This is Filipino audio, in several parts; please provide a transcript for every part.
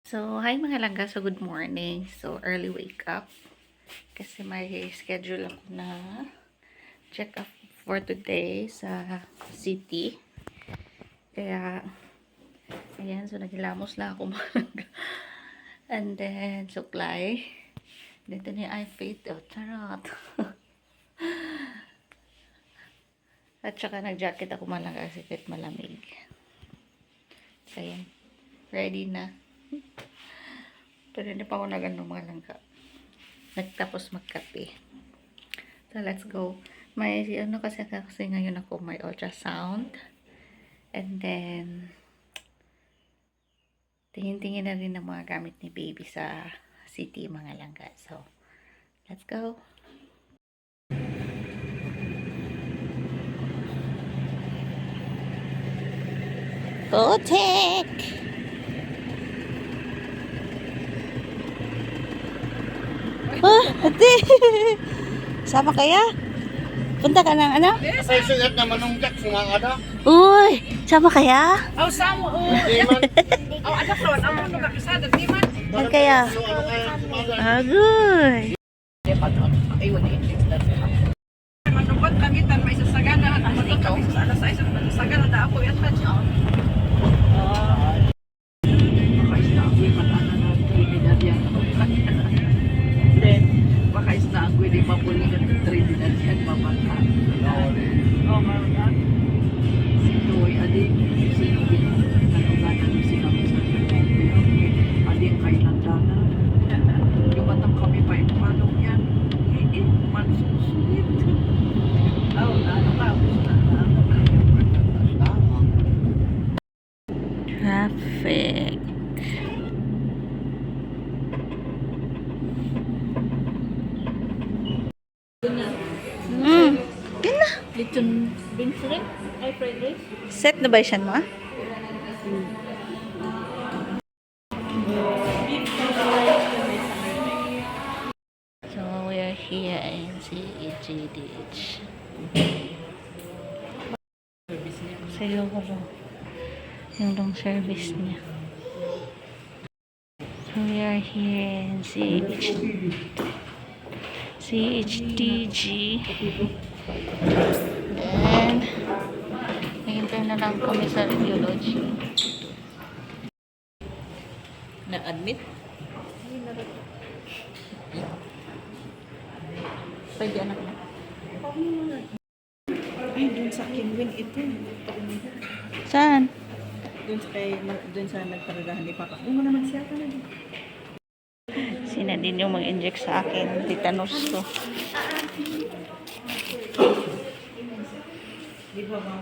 So, hi mga langga. So, good morning. So, early wake up. Kasi may schedule ako na check up for today sa city. Kaya, ayan. So, naghilamos lang ako mga langga. And then, supply. Dito ni iFit. Oh, charot. At saka, nag-jacket ako mga langga kasi kahit malamig. So, ayan. Ready na. Pero hindi pa ako nag-ano mga langga. Nagtapos magkape. So, let's go. May, kasi ngayon ako may ultrasound. And then, tingin-tingin na rin ng mga gamit ni baby sa city, mga langga. So, let's go. Botek! Oh, ate! Sama kaya? Punta ka ng ano? Sa sugat na manunggak sumangada. Uy! Sama kaya? Oh, samo. Oh, oh, ada kawan. Ang mga nakasada, di man. Saan kaya? Agoy! Ayun, manubot kamitan, may sasagana. Ang mga kami sa alas 6, sasagana na ako. Yan ba siya? Makaisna ako yung matana na Trinidad yan. Then, makaisna ako yung mapuligan ng Trinidad yan. Mamata. Oh, mamata. Sinoy, adi, sino nanuganan yung sinabi sa Trinidad. Adi, ang kayo nandana. Yung batang kami pa yung manong yan. Mansusulit. Oh, ano ka? Traffic. Yun na. Lechon bean shrimp? Ay, fried rice? Set na ba siya mo? So, we are here in CEGDH. Sayo ko ba? Yung long service niya. So, we are here in CHTG. And, nag-intern na lang kami sa radiology. Na-admit? Pwede anak mo? Ay, dun sa Kinwin ito. Saan? Dun sa nagparadahan ni Papa. Doon mo naman siya ka na. Sina din yung mag-inject sa akin. Tetanus to. Di ba ba?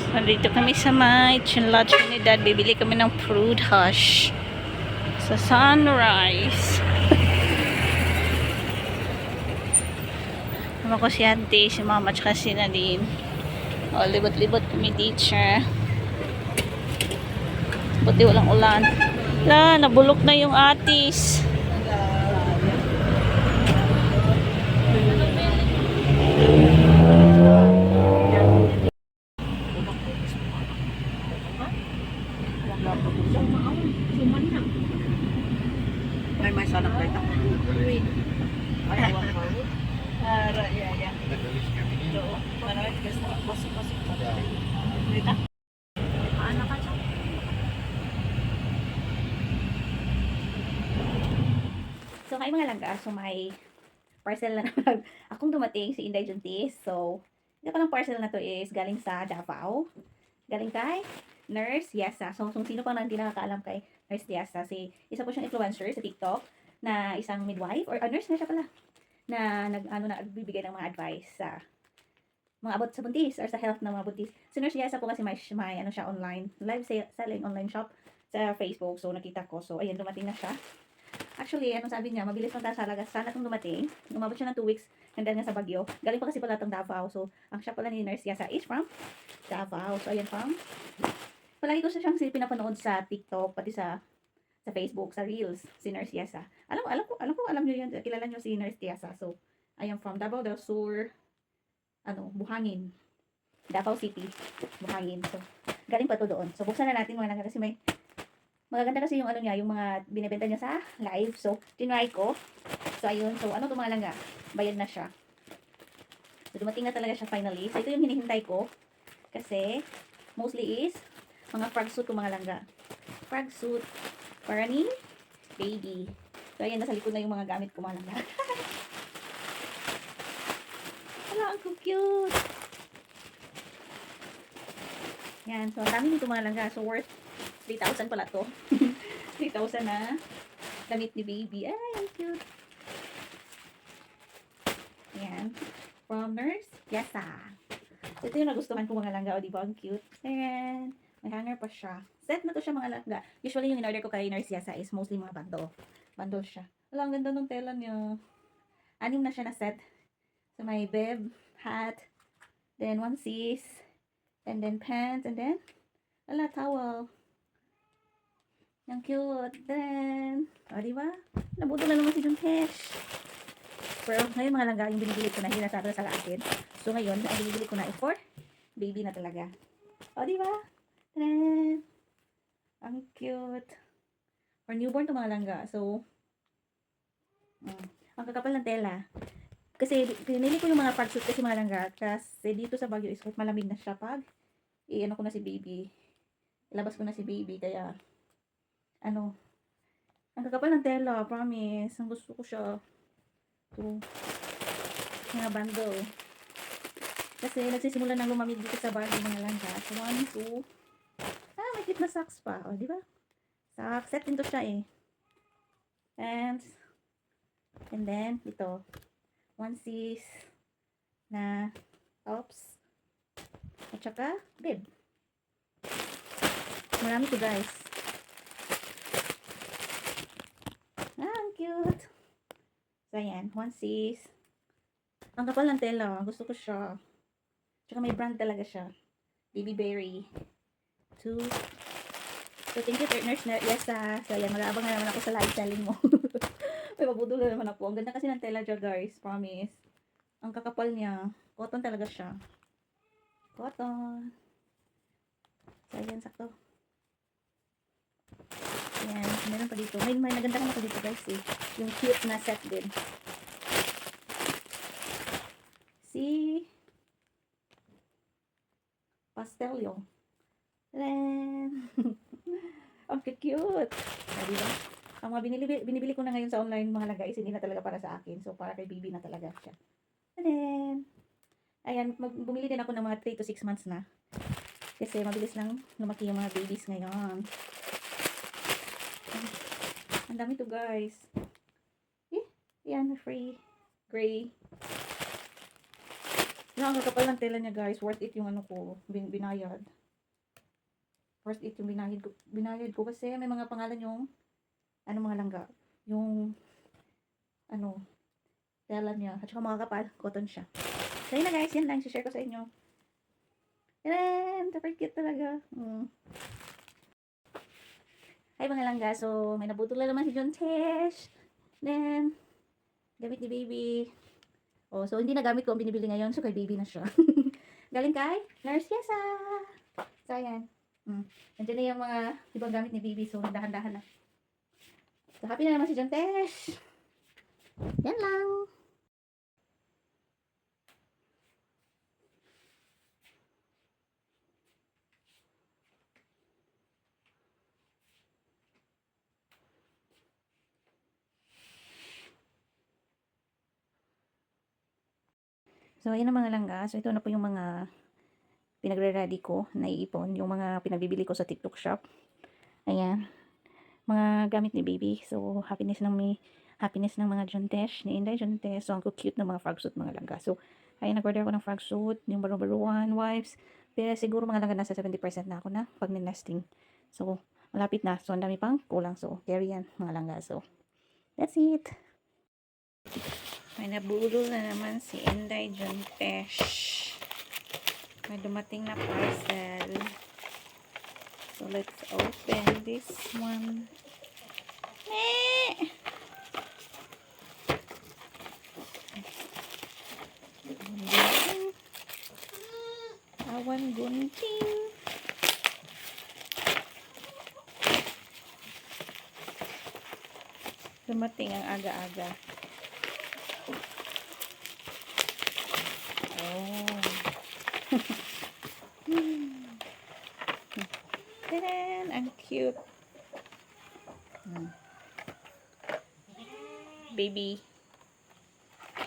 Nandito kami sa may Chinla Trinidad. Bibili kami ng fruit hash sa Sunrise. Nama ko si auntie, si mama, tsaka si Nadine. O, libot-libot kami teacher. Buti walang ulan. La, nabulok na yung atis. May sanang kita. Ay, awang ko. Ya. Ito. Marami kasi pasok-pasok. Kita. Ano ka siya? So, kayo mga langga, so may parcel na naman akong dumating si Inday Juntis. So, ito palang parcel na to is galing sa Davao. Galing kay Nurse Yesa. So, kung sino pang hindi nakakaalam kay Nurse Yesa, isa po siyang influencer sa TikTok na isang midwife or nurse na siya pala na nagbibigay ng mga advice sa mga abot sa buntis or sa health ng mga buntis. Si Nurse Yesa po kasi may ano siya online, live selling online shop sa Facebook. So, nakita ko. So, ayun, dumating na siya. Actually, anong sabi niya, mabilis lang talaga. Sana itong dumating. Umabot siya ng 2 weeks. Hanggang nga sa Baguio. Galing pa kasi pala itong Davao. So, ang shop pala ni Nurse Yesa is from Davao. So, ayan from. Palagi ko siyang pinapanood sa TikTok, pati sa Facebook, sa Reels, si Nurse Yesa. Alam niyo yun, kilala niyo si Nurse Yesa. So, I am from Davao del Sur, Buhangin. Davao City, Buhangin. So, galing pa to doon. So, buksan na natin mga langga kasi may magaganda kasi yung niya, yung mga binibenta niya sa live. So, tinry ko. So, ayun. So, to mga langga? Bayad na siya. So, dumating na talaga siya finally. So, ito yung hinihintay ko. Kasi, mostly is, mga frog suit ko mga langga. Frog suit para ni baby. So, ayan, nasa likod na yung mga gamit ko mga langga. Hala, ang cute. Yan, so, ang dami nito mga langga. So, worth 3,000 pala to. 3,000 na damit ni baby. Ay, ang cute. Yan. From Nurse Yesa. So, ito yung nagustuhan ko mga langga. O, diba? Ang cute. Ayan. May hanger pa siya. Set na to siya mga langga. Usually, yung in-order ko kay Nurse Yesa is mostly mga bundle. Bundle siya. Wala, ang ganda ng tela niya. 6 na siya na set. So, may bib, hat, then onesies, and then pants, and then, towel. Ang cute. Then, diba? Nabuto na naman si Juntesh. Pero ngayon mga langga, yung binibili ko na, hindi na sa akin. So ngayon, ang binibili ko na is for baby na talaga. Diba? Then, ang cute. For newborn to mga langga. So, ang kakapal ng tela. Kasi, pinili ko yung mga pagsuit kasi mga langga. Kasi dito sa Baguio is malamig na siya pag ko na si baby. Ilabas ko na si baby. Kaya, ang kakapal ng tela, promise. Ang gusto ko siya. Ito. Mga bundle. Kasi nagsisimula nang lumamig dito sa bahay mga langga. So, 1, 2. May cute na socks pa. Di ba? Socks. Set din to siya eh. Pants. And then, ito. Onesies. Na tops. At saka, bib. Marami to guys. Ang cute. So, ayan. Onesies. Ang kapal ng tela. Gusto ko siya. Tsaka may brand talaga siya. Baby Berry. 2. So, thank you, Nurse Yesa. So, ayan. Mag-aabang na naman ako sa live selling mo. May mabudol na naman ako. Ang ganda kasi ng tela dyan, guys. Promise. Ang kakapal niya. Cotton talaga siya. Cotton. So, ayan. Sakto. Ayan. Meron pa dito. May naganda ka pa dito, guys. Eh. Yung cute na set din. See? Pastel yung. Ang cute. Diba? Ang mga binibili ko na ngayon sa online mga langga is hindi na talaga para sa akin. So, para kay baby na talaga siya. And then, ayan, bumili din ako ng mga 3 to 6 months na. Kasi mabilis lang lumaki yung mga babies ngayon. Ang dami to guys. Yan, free. Gray. Ang kakapal ng tela niya guys. Worth it yung binayad. Worth it yung binayad ko. Kasi may mga pangalan yung mga langga. Yung tela niya. At saka mga kapal. Cotton siya. So yun na guys. Yan lang. share ko sa inyo. Yan. Super cute talaga. Hi mga langga. So may nabutol na naman si Juntesh. Then gamit ni baby. So hindi na gamit ko ang binibili ngayon. So kay baby na siya. Galing kay Nurse Yesa. So ayan. Nandiyan na yung mga ibang gamit ni baby. So dahan-dahan na. So happy na naman si Juntesh. Yan lang. So, ayan ang mga langga. So, ito na po yung mga pinagre-ready ko na iipon. Yung mga pinagbibili ko sa TikTok shop. Ayan. Mga gamit ni baby. So, happiness ng mga Juntesh, ni Inday Juntesh. So, ang cute ng mga frog suit mga langga. So, ayan, nag-order ako ng frog suit. Yung baru-baruan, wipes. Pero siguro mga langga nasa 70% na ako na pag nesting. So, malapit na. So, ang dami pang kulang. So, carry yan mga langga. So, that's it. May nabulol na naman si Inday Juntesh. May dumating na parcel. So, let's open this one. Bawang gunting. Dumating ang aga-aga. Oh. Tadan! Ang cute. Baby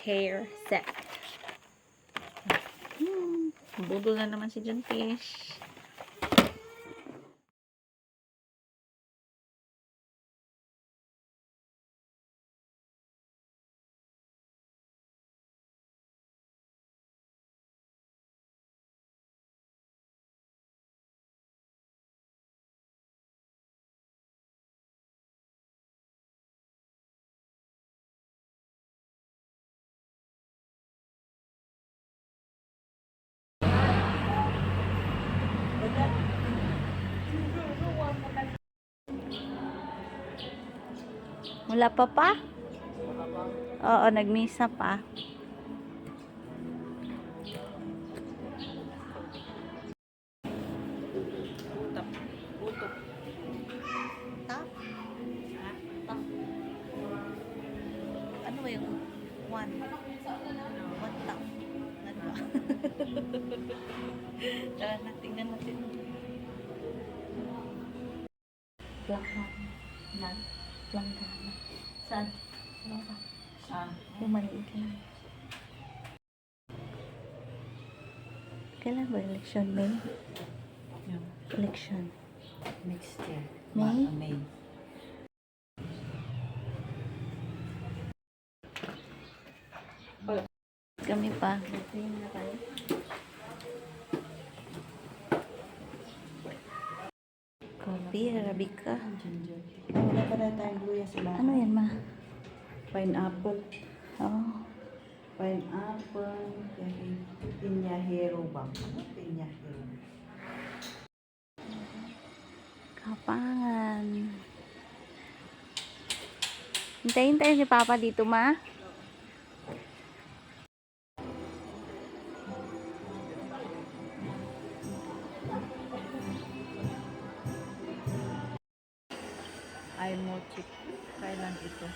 hair set. Budol na naman si John Fish. Wala pa pa? Oo, nagmisa pa. Utap. Utop. Tap? Tap. Ano ba yung one? One tap. Ano ba? Tara na, tingnan natin. Langka. Langka. Saan? Ano ba? Yung maliit lang. Kailan ba election? May? Election. Next year. May? May. Kami pa. Coffee, Arabica. Wala pa na tayong luya sa bahay. Ano yan, ma? Pineapple. Oh. Pineapple. Pinyahero ba? Ano pinyahero? Kapangan. Hintayin tayo si Papa dito, ma. Ay mo chip. Kailan ito?